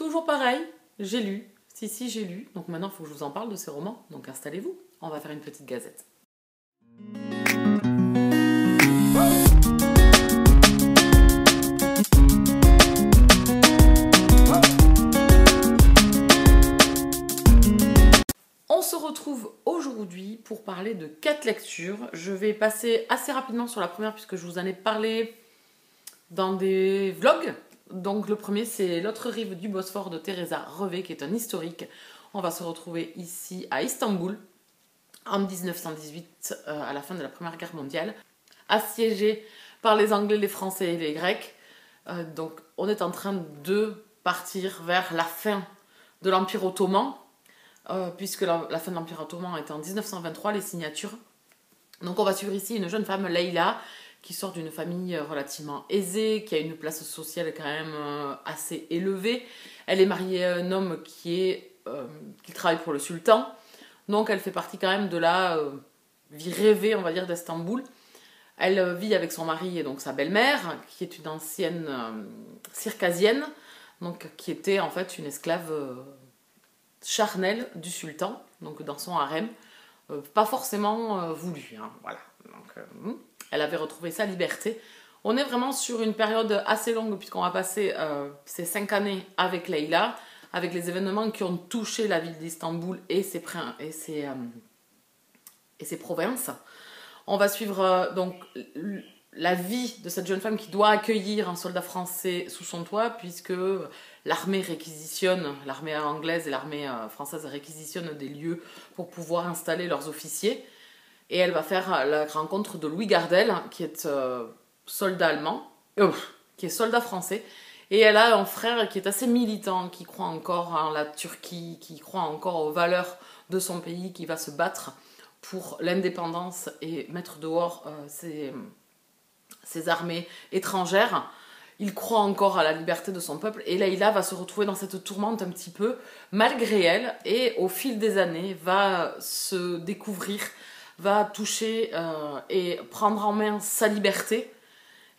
Toujours pareil, j'ai lu. Si, j'ai lu. Donc maintenant, il faut que je vous en parle de ces romans. Donc installez-vous, on va faire une petite gazette. On se retrouve aujourd'hui pour parler de 4 lectures. Je vais passer assez rapidement sur la première puisque je vous en ai parlé dans des vlogs. Donc le premier, c'est L'autre rive du Bosphore de Teresa Revé, qui est un historique. On va se retrouver ici à Istanbul en 1918, à la fin de la Première Guerre mondiale, assiégé par les Anglais, les Français et les Grecs. Donc on est en train de partir vers la fin de l'Empire ottoman, puisque la fin de l'Empire ottoman était en 1923, les signatures. Donc on va suivre ici une jeune femme, Leïla, qui sort d'une famille relativement aisée, qui a une place sociale quand même assez élevée. Elle est mariée à un homme qui travaille pour le sultan. Donc elle fait partie quand même de la vie rêvée, on va dire, d'Istanbul. Elle vit avec son mari et donc sa belle-mère, qui est une ancienne circassienne, donc qui était en fait une esclave charnelle du sultan, donc dans son harem. Pas forcément voulu, hein, voilà. Donc, elle avait retrouvé sa liberté. On est vraiment sur une période assez longue puisqu'on va passer ces 5 années avec Leïla, avec les événements qui ont touché la ville d'Istanbul et ses provinces. On va suivre donc la vie de cette jeune femme qui doit accueillir un soldat français sous son toit puisque l'armée anglaise et l'armée française réquisitionnent des lieux pour pouvoir installer leurs officiers. Et elle va faire la rencontre de Louis Gardel, qui est soldat allemand, qui est soldat français. Et elle a un frère qui est assez militant, qui croit encore en la Turquie, qui croit encore aux valeurs de son pays, qui va se battre pour l'indépendance et mettre dehors ces armées étrangères. Il croit encore à la liberté de son peuple. Et Leïla va se retrouver dans cette tourmente un petit peu, malgré elle. Et au fil des années, va se découvrir, va toucher et prendre en main sa liberté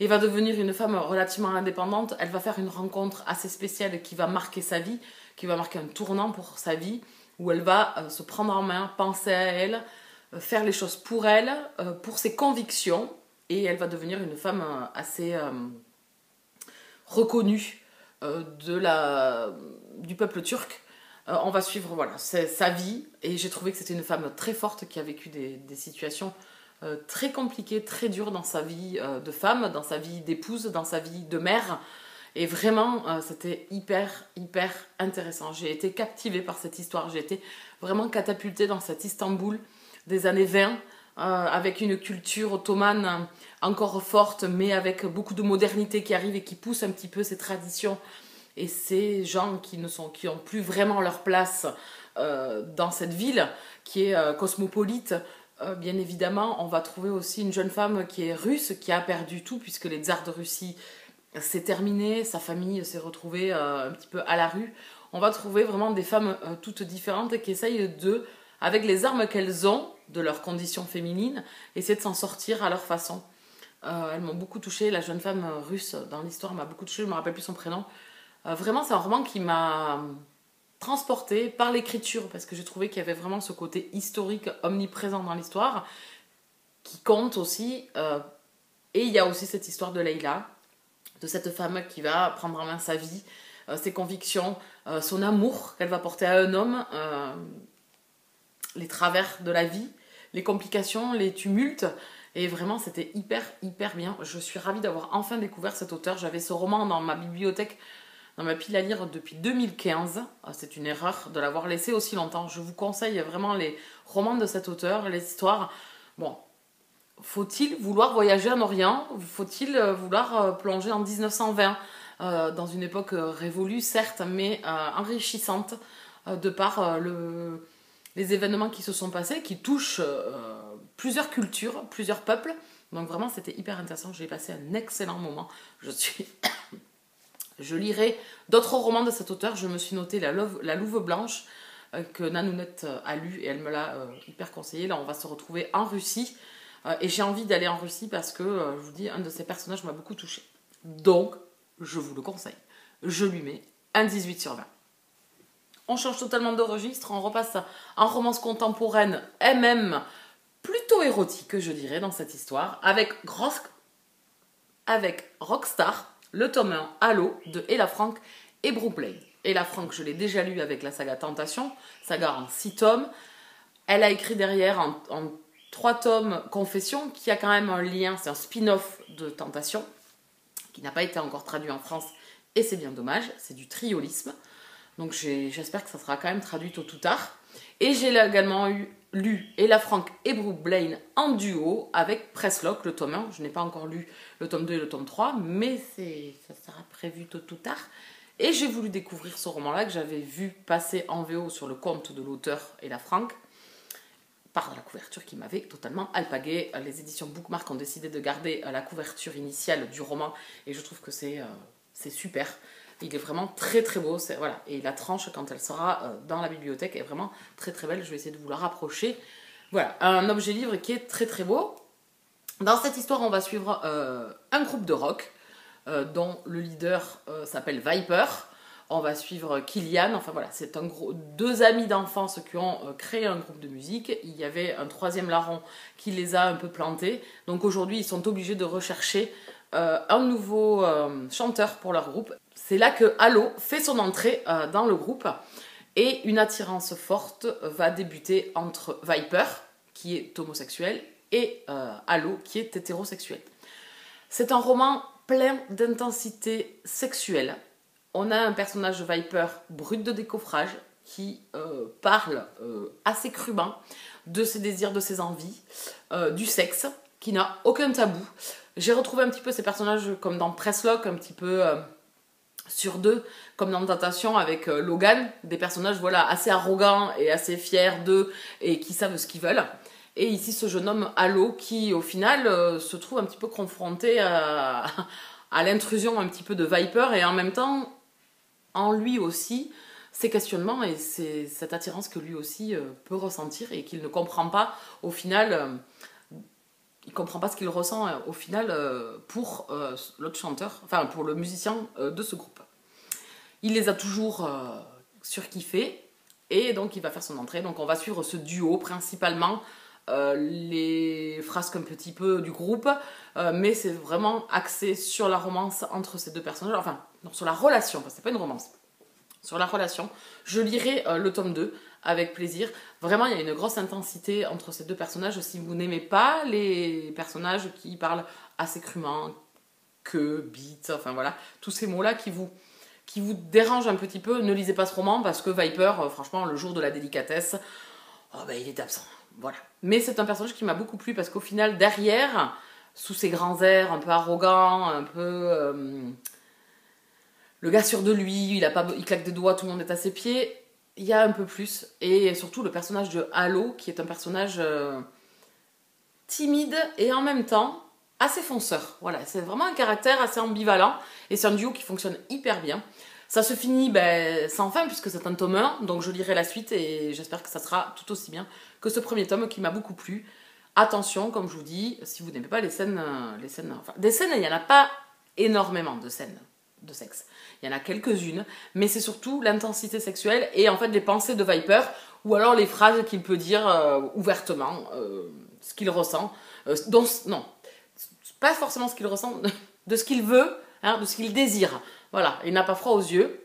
et va devenir une femme relativement indépendante. Elle va faire une rencontre assez spéciale qui va marquer sa vie, qui va marquer un tournant pour sa vie, où elle va se prendre en main, penser à elle, faire les choses pour elle, pour ses convictions, et elle va devenir une femme assez reconnue du peuple turc. On va suivre voilà, sa vie, et j'ai trouvé que c'était une femme très forte qui a vécu des situations très compliquées, très dures dans sa vie de femme, dans sa vie d'épouse, dans sa vie de mère. Et vraiment, c'était hyper intéressant. J'ai été captivée par cette histoire, j'ai été vraiment catapultée dans cet Istanbul des années 20, avec une culture ottomane encore forte, mais avec beaucoup de modernité qui arrive et qui pousse un petit peu ces traditions. Et ces gens qui n'ont plus vraiment leur place dans cette ville, qui est cosmopolite, bien évidemment, on va trouver aussi une jeune femme qui est russe, qui a perdu tout, puisque les tsars de Russie, c'est terminé, sa famille s'est retrouvée un petit peu à la rue. On va trouver vraiment des femmes toutes différentes et qui essayent avec les armes qu'elles ont, de leurs conditions féminines, essayer de s'en sortir à leur façon. Elles m'ont beaucoup touchée, la jeune femme russe dans l'histoire m'a beaucoup touchée, je ne me rappelle plus son prénom. Vraiment, c'est un roman qui m'a transportée par l'écriture, parce que j'ai trouvé qu'il y avait vraiment ce côté historique omniprésent dans l'histoire, qui compte aussi. Et il y a aussi cette histoire de Leïla, de cette femme qui va prendre en main sa vie, ses convictions, son amour qu'elle va porter à un homme, les travers de la vie, les complications, les tumultes. Et vraiment, c'était hyper bien. Je suis ravie d'avoir enfin découvert cet auteur. J'avais ce roman dans ma bibliothèque, dans ma pile à lire depuis 2015. C'est une erreur de l'avoir laissé aussi longtemps. Je vous conseille vraiment les romans de cet auteur, les histoires. Bon, faut-il vouloir voyager en Orient? Faut-il vouloir plonger en 1920 dans une époque révolue, certes, mais enrichissante de par les événements qui se sont passés, qui touchent plusieurs cultures, plusieurs peuples. Donc vraiment, c'était hyper intéressant. J'ai passé un excellent moment. Je lirai d'autres romans de cet auteur. Je me suis noté La Louve Blanche, que Nanounette a lu, et elle me l'a hyper conseillé. Là, on va se retrouver en Russie. Et j'ai envie d'aller en Russie parce que, je vous dis, un de ces personnages m'a beaucoup touchée. Donc, je vous le conseille. Je lui mets un 18/20. On change totalement de registre, on repasse en romance contemporaine, et même plutôt érotique, je dirais, dans cette histoire, avec Rockstar, le tome 1 Halo de Ella Frank et Brooke Blaine. Ella Frank, je l'ai déjà lu avec la saga Tentation, saga en 6 tomes. Elle a écrit derrière en 3 tomes Confession, qui a quand même un lien, c'est un spin-off de Tentation, qui n'a pas été encore traduit en France, et c'est bien dommage, c'est du triolisme. Donc j'espère que ça sera quand même traduit tôt ou tard. Et j'ai également lu Ella Frank et Brooke Blaine en duo avec Presslock, le tome 1. Je n'ai pas encore lu le tome 2 et le tome 3, mais ça sera prévu tôt ou tard. Et j'ai voulu découvrir ce roman-là que j'avais vu passer en VO sur le compte de l'auteur Ella Frank, par la couverture qui m'avait totalement alpagué. Les éditions Bookmark ont décidé de garder la couverture initiale du roman et je trouve que c'est super. Il est vraiment très très beau, voilà. Et la tranche, quand elle sera dans la bibliothèque, est vraiment très très belle. Je vais essayer de vous la rapprocher. Voilà, un objet livre qui est très très beau. Dans cette histoire, on va suivre un groupe de rock dont le leader s'appelle Viper. On va suivre Killian, enfin voilà, c'est deux amis d'enfance qui ont créé un groupe de musique. Il y avait un troisième larron qui les a un peu plantés. Donc aujourd'hui, ils sont obligés de rechercher un nouveau chanteur pour leur groupe. C'est là que Halo fait son entrée dans le groupe et une attirance forte va débuter entre Viper, qui est homosexuel, et Halo, qui est hétérosexuel. C'est un roman plein d'intensité sexuelle. On a un personnage Viper brut de décoffrage qui parle assez crûment de ses désirs, de ses envies, du sexe, qui n'a aucun tabou. J'ai retrouvé un petit peu ces personnages comme dans Presslock, un petit peu sur deux, comme dans Tentation avec Logan, des personnages voilà, assez arrogants et assez fiers d'eux et qui savent ce qu'ils veulent. Et ici, ce jeune homme Halo qui, au final, se trouve un petit peu confronté à l'intrusion un petit peu de Viper et en même temps, en lui aussi, ses questionnements et cette attirance que lui aussi peut ressentir et qu'il ne comprend pas au final. Il comprend pas ce qu'il ressent au final pour l'autre chanteur, enfin pour le musicien de ce groupe. Il les a toujours surkiffés et donc il va faire son entrée. Donc on va suivre ce duo principalement, les frasques un petit peu du groupe, mais c'est vraiment axé sur la romance entre ces deux personnages, enfin non, sur la relation, parce que c'est pas une romance, sur la relation. Je lirai le tome 2 avec plaisir. Vraiment, il y a une grosse intensité entre ces deux personnages. Si vous n'aimez pas les personnages qui parlent assez crûment, bite, enfin voilà, tous ces mots-là qui vous dérangent un petit peu, ne lisez pas ce roman parce que Viper, franchement, le jour de la délicatesse, il est absent. Voilà. Mais c'est un personnage qui m'a beaucoup plu parce qu'au final, derrière, sous ses grands airs un peu arrogants, un peu... le gars sûr de lui, il claque des doigts, tout le monde est à ses pieds. Il y a un peu plus. Et surtout le personnage de Halo, qui est un personnage timide et en même temps assez fonceur. Voilà, c'est vraiment un caractère assez ambivalent. Et c'est un duo qui fonctionne hyper bien. Ça se finit sans fin, puisque c'est un tome 1. Donc je lirai la suite et j'espère que ça sera tout aussi bien que ce premier tome qui m'a beaucoup plu. Attention, comme je vous dis, si vous n'aimez pas les scènes, des scènes, il n'y en a pas énormément de scènes de sexe. Il y en a quelques-unes, mais c'est surtout l'intensité sexuelle et en fait les pensées de Viper ou alors les phrases qu'il peut dire ouvertement, ce qu'il ressent. Non, pas forcément ce qu'il ressent, de ce qu'il veut, hein, de ce qu'il désire. Voilà, il n'a pas froid aux yeux.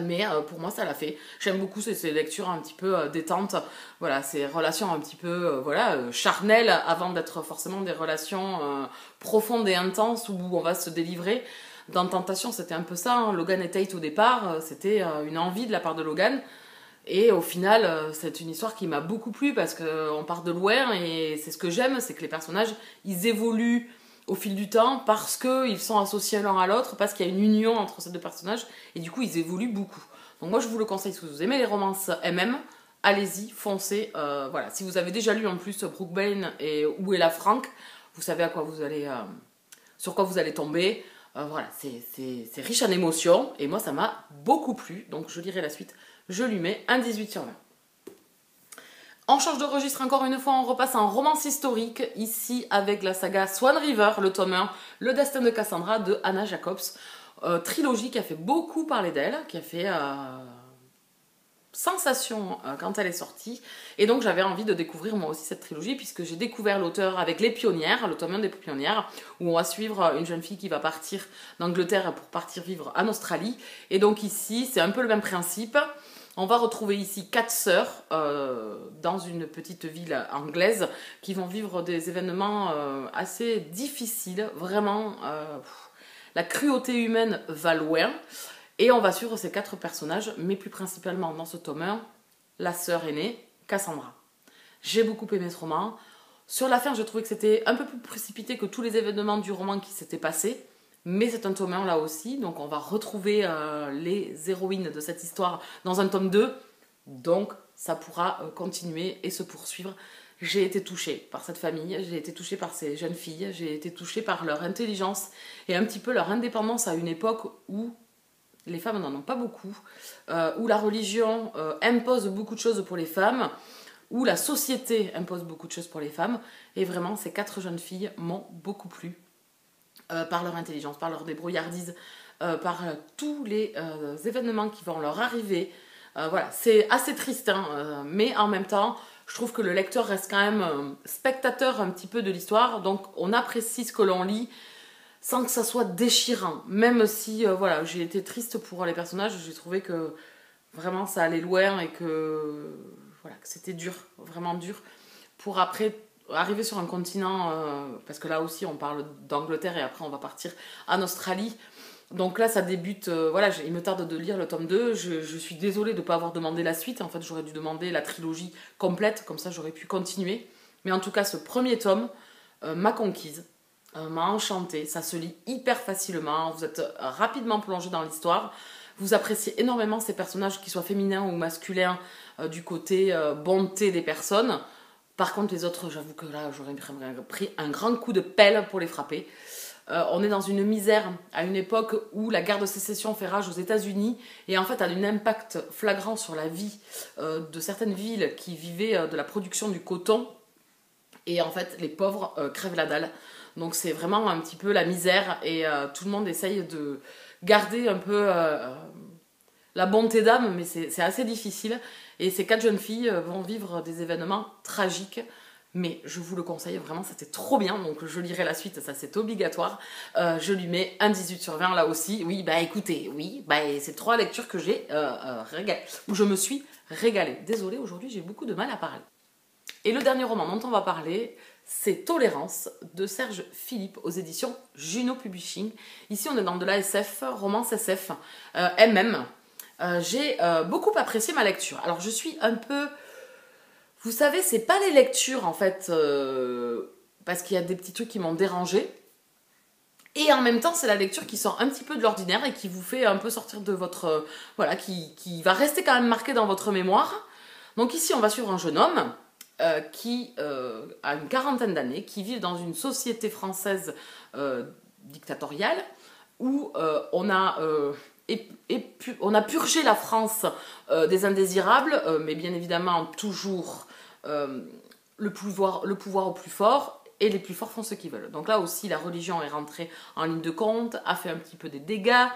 Mais pour moi ça l'a fait. J'aime beaucoup ces lectures un petit peu détentes, voilà, ces relations un petit peu charnelles avant d'être forcément des relations profondes et intenses où on va se délivrer. Dans Tentation, c'était un peu ça, hein. Logan et Tate au départ, c'était une envie de la part de Logan. Et au final, c'est une histoire qui m'a beaucoup plu parce qu'on part de loin et c'est ce que j'aime, c'est que les personnages, ils évoluent au fil du temps parce qu'ils sont associés l'un à l'autre, parce qu'il y a une union entre ces deux personnages et du coup, ils évoluent beaucoup. Donc moi, je vous le conseille, si vous aimez les romances MM, allez-y, foncez. Voilà. Si vous avez déjà lu en plus Brooke Blaine ou Ella Frank, vous savez à quoi vous allez, sur quoi vous allez tomber. Voilà, c'est riche en émotions et moi ça m'a beaucoup plu, donc je lirai la suite. Je lui mets un 18/20. On change de registre encore une fois, on repasse en romance historique, ici avec la saga Swan River, le tome 1, Le destin de Cassandra de Anna Jacobs. Trilogie qui a fait beaucoup parler d'elle, qui a fait sensation quand elle est sortie. Et donc j'avais envie de découvrir moi aussi cette trilogie, puisque j'ai découvert l'auteur avec Les Pionnières, le tome 1 des Pionnières, où on va suivre une jeune fille qui va partir d'Angleterre pour partir vivre en Australie. Et donc ici, c'est un peu le même principe. On va retrouver ici 4 sœurs dans une petite ville anglaise qui vont vivre des événements assez difficiles. Vraiment, la cruauté humaine va loin. Et on va suivre ces 4 personnages, mais plus principalement dans ce tome 1, la sœur aînée, Cassandra. J'ai beaucoup aimé ce roman. Sur la fin, je trouvais que c'était un peu plus précipité que tous les événements du roman qui s'étaient passés. Mais c'est un tome 1 là aussi, donc on va retrouver les héroïnes de cette histoire dans un tome 2. Donc ça pourra continuer et se poursuivre. J'ai été touchée par cette famille, j'ai été touchée par ces jeunes filles, j'ai été touchée par leur intelligence et un petit peu leur indépendance à une époque où les femmes n'en ont pas beaucoup, où la religion impose beaucoup de choses pour les femmes, où la société impose beaucoup de choses pour les femmes. Et vraiment, ces 4 jeunes filles m'ont beaucoup plu. Par leur intelligence, par leur débrouillardise, par tous les événements qui vont leur arriver. Voilà, c'est assez triste, hein, mais en même temps, je trouve que le lecteur reste quand même spectateur un petit peu de l'histoire, donc on apprécie ce que l'on lit sans que ça soit déchirant. Même si voilà, j'ai été triste pour les personnages, j'ai trouvé que vraiment ça allait loin et que, voilà, que c'était dur, vraiment dur, pour après arriver sur un continent, parce que là aussi on parle d'Angleterre et après on va partir en Australie. Donc là ça débute, voilà, il me tarde de lire le tome 2, je suis désolée de ne pas avoir demandé la suite, en fait j'aurais dû demander la trilogie complète, comme ça j'aurais pu continuer. Mais en tout cas ce premier tome m'a conquise, m'a enchantée, ça se lit hyper facilement, vous êtes rapidement plongé dans l'histoire, vous appréciez énormément ces personnages, qu'ils soient féminins ou masculins, du côté bonté des personnes. Par contre, les autres, j'avoue que là, j'aurais pris un grand coup de pelle pour les frapper. On est dans une misère à une époque où la guerre de sécession fait rage aux États-Unis et en fait a un impact flagrant sur la vie de certaines villes qui vivaient de la production du coton. Et en fait, les pauvres crèvent la dalle. Donc c'est vraiment un petit peu la misère et tout le monde essaye de garder un peu la bonté d'âme, mais c'est assez difficile. Et ces 4 jeunes filles vont vivre des événements tragiques, mais je vous le conseille vraiment, c'était trop bien, donc je lirai la suite, ça c'est obligatoire. Je lui mets un 18 sur 20 là aussi. Oui, bah écoutez, oui, bah c'est 3 lectures que j'ai où je me suis régalée. Désolée, aujourd'hui j'ai beaucoup de mal à parler. Et le dernier roman dont on va parler, c'est Tolérance de Serge Philippe aux éditions Juno Publishing. Ici on est dans de la SF, romance SF, MM. J'ai beaucoup apprécié ma lecture. Alors je suis un peu... Vous savez, c'est pas les lectures en fait, parce qu'il y a des petits trucs qui m'ont dérangé. Et en même temps, c'est la lecture qui sort un petit peu de l'ordinaire et qui vous fait un peu sortir de votre... voilà, qui va rester quand même marqué dans votre mémoire. Donc ici, on va suivre un jeune homme qui a une quarantaine d'années, qui vit dans une société française dictatoriale où on a purgé la France des indésirables, mais bien évidemment toujours le pouvoir au plus fort, et les plus forts font ce qu'ils veulent. Donc là aussi, la religion est rentrée en ligne de compte, a fait un petit peu des dégâts,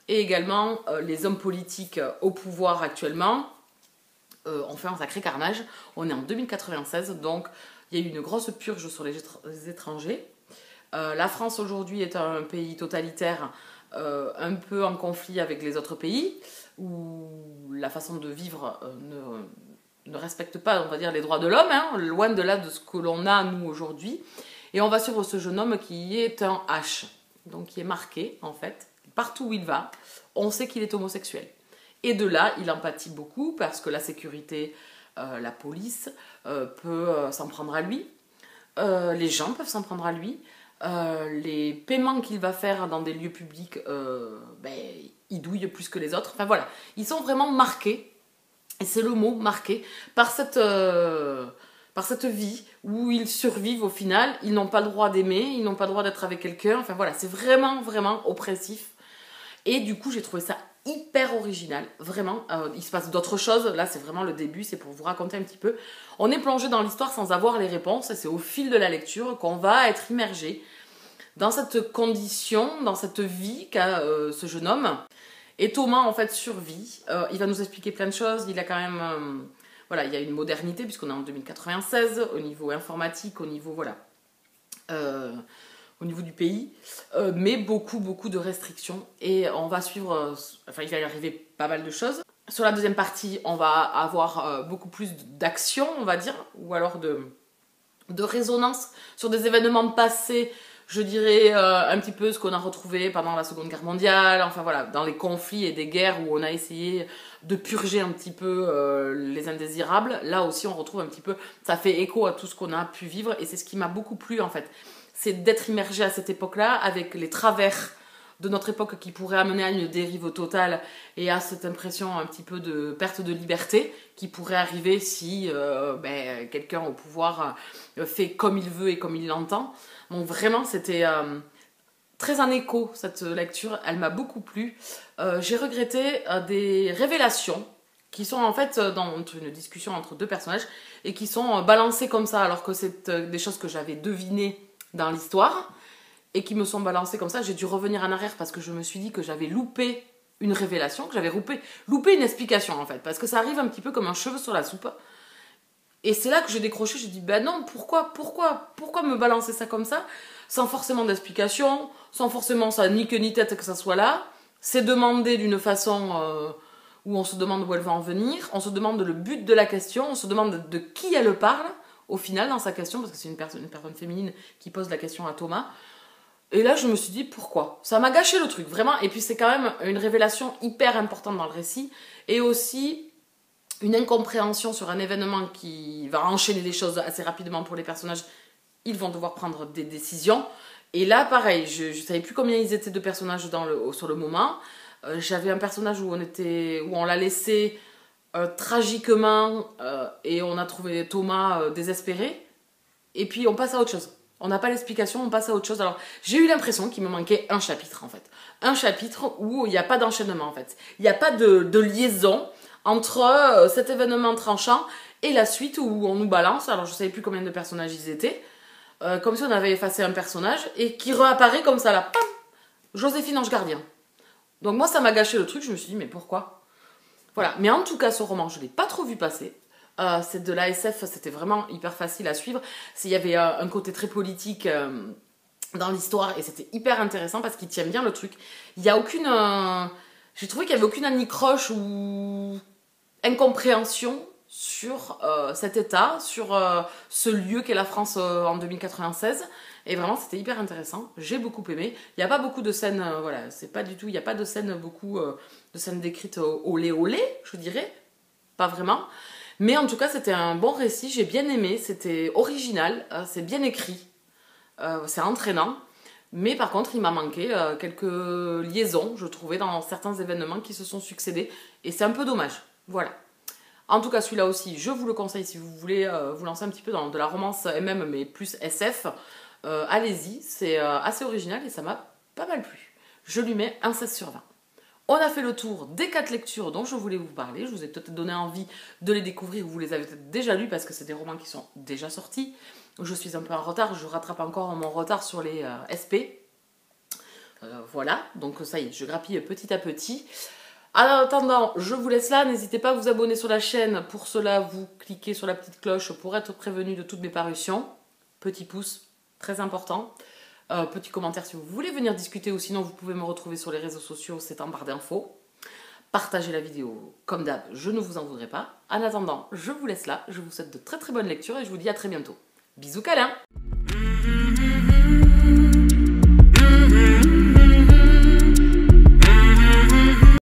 et également les hommes politiques au pouvoir actuellement ont fait un sacré carnage. On est en 2096, donc il y a eu une grosse purge sur les étrangers. La France aujourd'hui est un pays totalitaire, un peu en conflit avec les autres pays, où la façon de vivre ne respecte pas, on va dire, les droits de l'homme, hein, loin de là de ce que l'on a, nous, aujourd'hui. Et on va suivre ce jeune homme qui est un H, donc qui est marqué, en fait, partout où il va, on sait qu'il est homosexuel. Et de là, il empathie beaucoup, parce que la sécurité, la police, peut s'en prendre à lui, les gens peuvent s'en prendre à lui, les paiements qu'il va faire dans des lieux publics, il douille plus que les autres. Enfin voilà, ils sont vraiment marqués, et c'est le mot, marqué, par cette vie où ils survivent au final. Ils n'ont pas le droit d'aimer, ils n'ont pas le droit d'être avec quelqu'un. Enfin voilà, c'est vraiment, vraiment oppressif. Et du coup, j'ai trouvé ça hyper original, vraiment. Il se passe d'autres choses, là c'est vraiment le début, c'est pour vous raconter un petit peu. On est plongé dans l'histoire sans avoir les réponses, et c'est au fil de la lecture qu'on va être immergé dans cette condition, dans cette vie qu'a ce jeune homme. Et Thomas, en fait, survit. Il va nous expliquer plein de choses. Il a quand même... voilà, il y a une modernité, puisqu'on est en 2096, au niveau informatique, au niveau... Voilà. Au niveau du pays. Mais beaucoup de restrictions. Et on va suivre... enfin, il va y arriver pas mal de choses. Sur la deuxième partie, on va avoir beaucoup plus d'action, on va dire. Ou alors de résonance sur des événements passés, je dirais un petit peu ce qu'on a retrouvé pendant la Seconde Guerre mondiale, enfin voilà, dans les conflits et des guerres où on a essayé de purger un petit peu les indésirables. Là aussi, on retrouve un petit peu, ça fait écho à tout ce qu'on a pu vivre et c'est ce qui m'a beaucoup plu en fait. C'est d'être immergé à cette époque-là avec les travers de notre époque qui pourrait amener à une dérive totale et à cette impression un petit peu de perte de liberté qui pourrait arriver si quelqu'un au pouvoir fait comme il veut et comme il l'entend. Donc vraiment, c'était très en écho, cette lecture. Elle m'a beaucoup plu. J'ai regretté des révélations qui sont en fait dans une discussion entre deux personnages et qui sont balancées comme ça alors que c'est des choses que j'avais devinées dans l'histoire et qui me sont balancées comme ça. J'ai dû revenir en arrière parce que je me suis dit que j'avais loupé une révélation, que j'avais loupé une explication en fait, parce que ça arrive un petit peu comme un cheveu sur la soupe. Et c'est là que j'ai décroché, j'ai dit ben non, pourquoi me balancer ça comme ça, sans forcément d'explication, sans forcément ça ni queue ni tête que ça soit là. C'est demandé d'une façon où on se demande où elle va en venir, on se demande le but de la question, on se demande de qui elle parle au final dans sa question, parce que c'est une personne féminine qui pose la question à Thomas. Et là, je me suis dit, pourquoi? Ça m'a gâché le truc, vraiment. Et puis, c'est quand même une révélation hyper importante dans le récit. Et aussi, une incompréhension sur un événement qui va enchaîner les choses assez rapidement pour les personnages. Ils vont devoir prendre des décisions. Et là, pareil, je ne savais plus combien ils étaient de personnages sur le moment. J'avais un personnage où on l'a laissé tragiquement et on a trouvé Thomas désespéré. Et puis, on passe à autre chose. On n'a pas l'explication, on passe à autre chose. Alors, j'ai eu l'impression qu'il me manquait un chapitre, en fait. Un chapitre où il n'y a pas d'enchaînement, en fait. Il n'y a pas de liaison entre cet événement tranchant et la suite où on nous balance. Alors, je ne savais plus combien de personnages ils étaient. Comme si on avait effacé un personnage et qui réapparaît comme ça, là. Pam, Joséphine Ange Gardien. Donc, moi, ça m'a gâché le truc. Je me suis dit, mais pourquoi? Voilà. Mais en tout cas, ce roman, je ne l'ai pas trop vu passer. C'est de la SF, c'était vraiment hyper facile à suivre. Il y avait un côté très politique dans l'histoire et c'était hyper intéressant parce qu'il tient bien le truc. Il y a aucune... j'ai trouvé qu'il n'y avait aucune anicroche ou incompréhension sur cet état, sur ce lieu qu'est la France en 2096. Et vraiment, c'était hyper intéressant. J'ai beaucoup aimé. Il n'y a pas beaucoup de scènes... voilà, c'est pas du tout... Il n'y a pas de scènes, beaucoup de scènes décrites olé olé, je dirais. Pas vraiment. Mais en tout cas, c'était un bon récit, j'ai bien aimé, c'était original, c'est bien écrit, c'est entraînant. Mais par contre, il m'a manqué quelques liaisons, je trouvais, dans certains événements qui se sont succédés. Et c'est un peu dommage, voilà. En tout cas, celui-là aussi, je vous le conseille si vous voulez vous lancer un petit peu dans de la romance MM, mais plus SF. Allez-y, c'est assez original et ça m'a pas mal plu. Je lui mets un 16 sur 20. On a fait le tour des 4 lectures dont je voulais vous parler. Je vous ai peut-être donné envie de les découvrir ou vous les avez peut-être déjà lus parce que c'est des romans qui sont déjà sortis. Je suis un peu en retard, je rattrape encore mon retard sur les SP. Voilà, donc ça y est, je grappille petit à petit. En attendant, je vous laisse là. N'hésitez pas à vous abonner sur la chaîne. Pour cela, vous cliquez sur la petite cloche pour être prévenu de toutes mes parutions. Petit pouce, très important. Petit commentaire si vous voulez venir discuter ou sinon vous pouvez me retrouver sur les réseaux sociaux, c'est en barre d'infos. Partagez la vidéo comme d'hab, je ne vous en voudrais pas. En attendant, je vous laisse là, je vous souhaite de très très bonnes lectures et je vous dis à très bientôt. Bisous câlins.